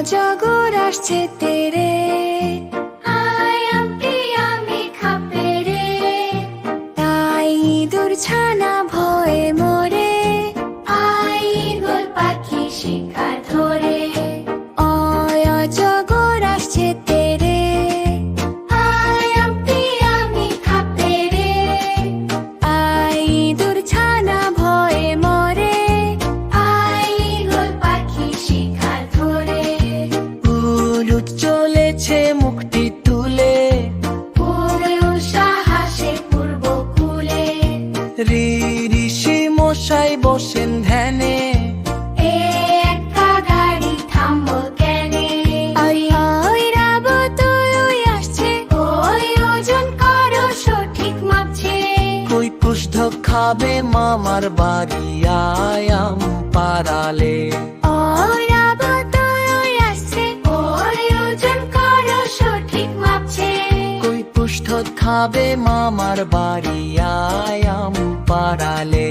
অজগর আসছে তেরে, আয় আমটি আমি খাপে রে। তাই ইঁদুর ছানা ভয়ে মরে, আয় ঈগল পাখি শিকার ধরে। অয় অজগর আসছে তেরে, আয় আমটি আমি খাপে রে। আয় ইঁদুর ছানা ভয়ে মরে, আয় ঈগল পাখি শিকার ধরে। উলুট চলেছে মুখটি তুলে, পুরো সাহসে পূর্ব কুলে। ঋষি মশাই বসেন ধ্যানে, এ একা গাড়ি থামবো কেনে? ওই ওই রাবত ওই আসছে, ওই ওজন করো সঠিক মাপছে। কই পুষ্ঠ খাবে মামার বাড়ি, আয়াম পাড়ালে। ওই রাবত ওই আসছে, ওই ওজন করো সঠিক মাপছে। কই পুষ্ঠ খাবে মামার বাড়ি, আয়াম পাড়ালে।